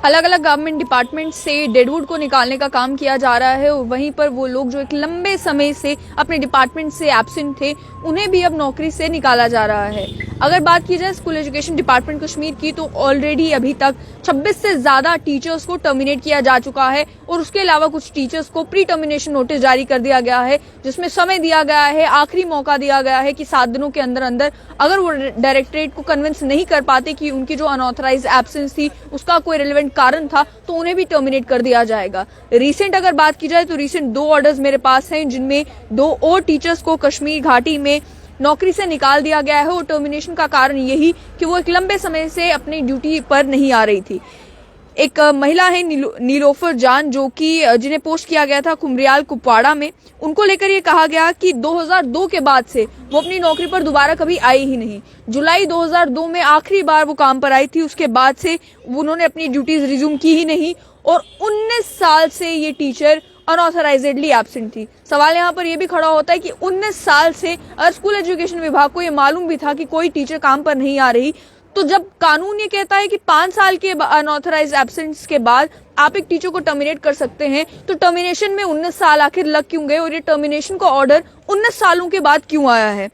अलग अलग government department से डेडवुड को निकालने का काम किया जा रहा है और वहीं पर वो लोग जो एक लंबे समय से अपने डिपार्टमेंट से एब्सेंट थे उन्हें भी अब नौकरी से निकाला जा रहा है। अगर बात की जाए स्कूल एजुकेशन डिपार्टमेंट कश्मीर की तो ऑलरेडी अभी तक 26 से ज्यादा टीचर्स को टर्मिनेट किया जा चुका है और उसके अलावा कुछ टीचर्स को प्री टर्मिनेशन नोटिस जारी कर दिया गया है, जिसमें समय दिया गया है, आखिरी मौका दिया गया है कि 7 दिनों के अंदर अंदर अगर वो डायरेक्टरेट को कन्विंस नहीं कर पाते कि उनकी जो अनऑथराइज एब्सेंस थी उसका कोई रिलेवेंट कारण था तो उन्हें भी टर्मिनेट कर दिया जाएगा। रिसेंट अगर बात की जाए तो रिसेंट 2 ऑर्डर्स मेरे पास हैं जिनमें 2 और टीचर्स को कश्मीर घाटी में नौकरी से निकाल दिया गया है और टर्मिनेशन का कारण यही कि वो एक लंबे समय से अपनी ड्यूटी पर नहीं आ रही थी। एक महिला है नीलोफर जान जो कि जिन्हें पोस्ट किया गया था कुमरियाल कुपवाड़ा में, उनको लेकर ये कहा गया कि 2002 के बाद से वो अपनी नौकरी पर दोबारा कभी आई ही नहीं। जुलाई 2002 में आखिरी बार वो काम पर आई थी, उसके बाद से उन्होंने अपनी ड्यूटीज रिज्यूम की ही नहीं और 19 साल से ये टीचर अनऑथराइजेडली एब्सेंट थी। सवाल यहाँ पर यह भी खड़ा होता है कि 19 साल से स्कूल एजुकेशन विभाग को यह मालूम भी था कि कोई टीचर काम पर नहीं आ रही, तो जब कानून ये कहता है कि 5 साल के अनऑथराइज एब्सेंस के बाद आप एक टीचर को टर्मिनेट कर सकते हैं, तो टर्मिनेशन में 19 साल आखिर लग क्यों गए और ये टर्मिनेशन का ऑर्डर 19 सालों के बाद क्यों आया है।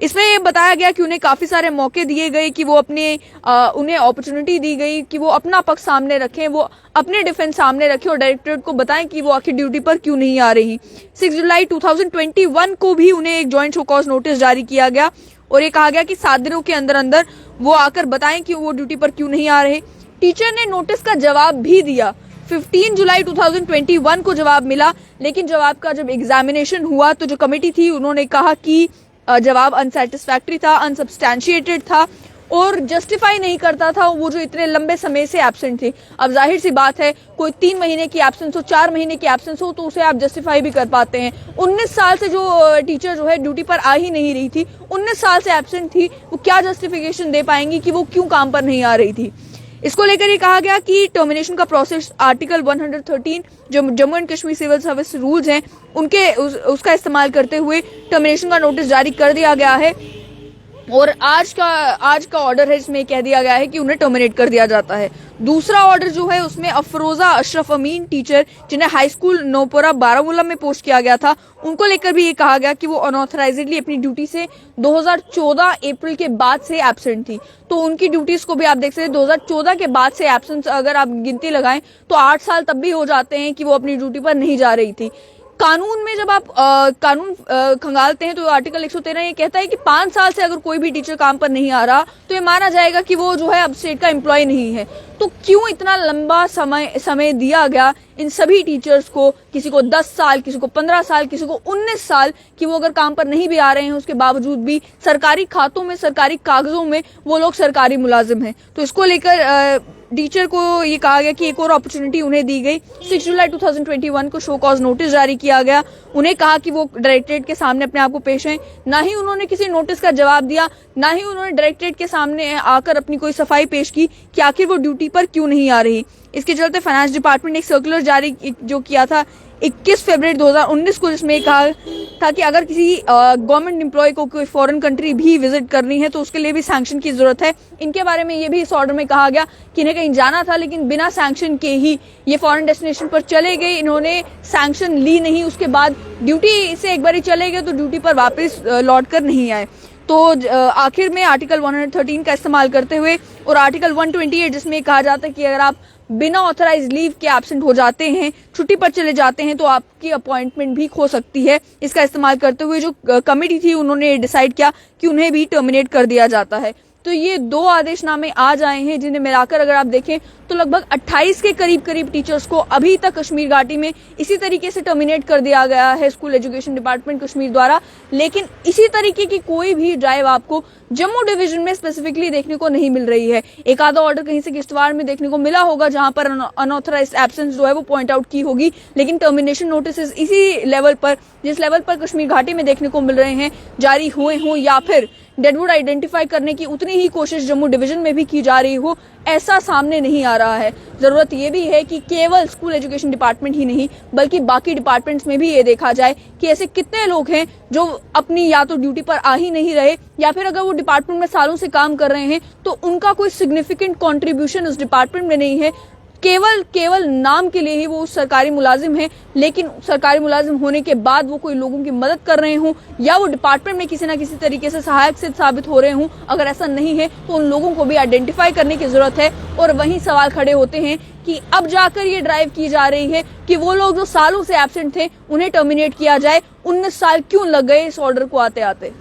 इसमें ये बताया गया कि उन्हें काफी सारे मौके दिए गए कि वो उन्हें अपॉर्चुनिटी दी गई कि वो अपना पक्ष सामने रखें, वो अपने डिफेंस सामने रखें और डायरेक्टरेट को बताएं कि वो आखिर ड्यूटी पर क्यों नहीं आ रही। 6 जुलाई 2021 को भी उन्हें एक ज्वाइंट शो कॉज नोटिस जारी किया गया और ये कहा गया कि 7 दिनों के अंदर अंदर वो आकर बताएं कि वो ड्यूटी पर क्यों नहीं आ रहे। टीचर ने नोटिस का जवाब भी दिया। 15 जुलाई 2021 को जवाब मिला, लेकिन जवाब का जब एग्जामिनेशन हुआ तो जो कमेटी थी उन्होंने कहा कि जवाब अनसेटिस्फैक्ट्री था, अनसब्सटैंशिएटेड था और जस्टिफाई नहीं करता था वो जो इतने लंबे समय से एब्सेंट थे। अब जाहिर सी बात है कोई 3 महीने की एब्सेंस हो, 4 महीने की एब्सेंस हो तो उसे आप जस्टिफाई भी कर पाते हैं। 19 साल से जो टीचर जो है ड्यूटी पर आ ही नहीं रही थी, 19 साल से एब्सेंट थी, वो क्या जस्टिफिकेशन दे पाएंगी कि वो क्यों काम पर नहीं आ रही थी। इसको लेकर ये कहा गया कि टर्मिनेशन का प्रोसेस आर्टिकल 113 जो Jammu and Kashmir civil service rules हैं उसका इस्तेमाल करते हुए टर्मिनेशन का नोटिस जारी कर दिया गया है और आज का ऑर्डर है जिसमें कह दिया गया है कि उन्हें टर्मिनेट कर दिया जाता है। दूसरा ऑर्डर जो है उसमें अफरोजा अशरफ अमीन टीचर जिन्हें हाई स्कूल नौपोरा बारामूला में पोस्ट किया गया था, उनको लेकर भी ये कहा गया कि वो अनऑथराइजेडली अपनी ड्यूटी से 2014 अप्रैल के बाद से एब्सेंट थी। तो उनकी ड्यूटीज को भी आप देख सकते हैं 2014 के बाद से एब्सेंट अगर आप गिनती लगाएं तो 8 साल तब भी हो जाते हैं कि वो अपनी ड्यूटी पर नहीं जा रही थी। कानून में जब आप कानून खंगालते हैं तो आर्टिकल 113 ये कहता है कि 5 साल से अगर कोई भी टीचर काम पर नहीं आ रहा तो ये माना जाएगा कि वो जो है अब स्टेट का एम्प्लॉय नहीं है। तो क्यों इतना लंबा समय दिया गया इन सभी टीचर्स को, किसी को 10 साल, किसी को 15 साल, किसी को 19 साल, कि वो अगर काम पर नहीं भी आ रहे हैं उसके बावजूद भी सरकारी खातों में, सरकारी कागजों में वो लोग सरकारी मुलाजिम हैं। तो इसको लेकर टीचर को ये कहा गया कि एक और अपॉर्चुनिटी उन्हें दी गई। 6 जुलाई 2021 को शो कॉज नोटिस जारी किया गया। उन्हें कहा कि वो डायरेक्टरेट के सामने अपने आप को पेश हैं। ना ही उन्होंने किसी नोटिस का जवाब दिया, ना ही उन्होंने डायरेक्टरेट के सामने आकर अपनी कोई सफाई पेश की कि आखिर वो ड्यूटी पर क्यों नहीं आ रही। इसके चलते फाइनेंस डिपार्टमेंट ने एक सर्कुलर जारी जो किया था 21 फरवरी 2019 को, जिसमें कहा था कि अगर किसी गवर्नमेंट एम्प्लॉय को कोई फॉरेन कंट्री भी विजिट करनी है तो उसके लिए भी सैंक्शन की जरूरत है। इनके बारे में ये भी इस ऑर्डर में कहा गया कि इन्हें कहीं जाना था लेकिन बिना सैंक्शन के ही ये फॉरेन डेस्टिनेशन पर चले गए, इन्होंने सैंक्शन ली नहीं, उसके बाद ड्यूटी से एक बार ही चले गए तो ड्यूटी पर वापस लौट कर नहीं आए। तो आखिर में आर्टिकल 113 का इस्तेमाल करते हुए और आर्टिकल 128 जिसमें कहा जाता है कि अगर आप बिना ऑथराइज लीव के एब्सेंट हो जाते हैं, छुट्टी पर चले जाते हैं तो आपकी अपॉइंटमेंट भी खो सकती है। इसका इस्तेमाल करते हुए जो कमेटी थी उन्होंने डिसाइड किया कि उन्हें भी टर्मिनेट कर दिया जाता है। तो ये 2 आदेशनामे आज आए हैं जिन्हें मिलाकर अगर आप देखें तो लगभग 28 के करीब टीचर्स को अभी तक कश्मीर घाटी में इसी तरीके से टर्मिनेट कर दिया गया है स्कूल एजुकेशन डिपार्टमेंट कश्मीर द्वारा। लेकिन इसी तरीके की कोई भी ड्राइव आपको जम्मू डिवीजन में स्पेसिफिकली देखने को नहीं मिल रही है। एक आधा ऑर्डर कहीं से किश्तवाड़ में देखने को मिला होगा जहां पर अनऑथराइज्ड एब्सेंस जो है वो पॉइंट आउट की होगी, लेकिन टर्मिनेशन नोटिस इसी लेवल पर, जिस लेवल पर कश्मीर घाटी में देखने को मिल रहे हैं, जारी हुए हों या फिर डेडवुड आइडेंटिफाई करने की उतनी ही कोशिश जम्मू डिवीजन में भी की जा रही हो, ऐसा सामने नहीं आ रहा है। जरूरत ये भी है कि केवल स्कूल एजुकेशन डिपार्टमेंट ही नहीं बल्कि बाकी डिपार्टमेंट्स में भी ये देखा जाए कि ऐसे कितने लोग हैं जो अपनी या तो ड्यूटी पर आ ही नहीं रहे या फिर अगर वो डिपार्टमेंट में सालों से काम कर रहे हैं तो उनका कोई सिग्निफिकेंट कंट्रीब्यूशन उस डिपार्टमेंट में नहीं है। केवल नाम के लिए ही वो सरकारी मुलाजिम है, लेकिन सरकारी मुलाजिम होने के बाद वो कोई लोगों की मदद कर रहे हों या वो डिपार्टमेंट में किसी ना किसी तरीके से सहायक सिद्ध साबित हो रहे हों। अगर ऐसा नहीं है तो उन लोगों को भी आइडेंटिफाई करने की जरूरत है। और वहीं सवाल खड़े होते हैं कि अब जाकर ये ड्राइव की जा रही है कि वो लोग जो सालों से एब्सेंट थे उन्हें टर्मिनेट किया जाए। 19 साल क्यों लग गए इस ऑर्डर को आते आते।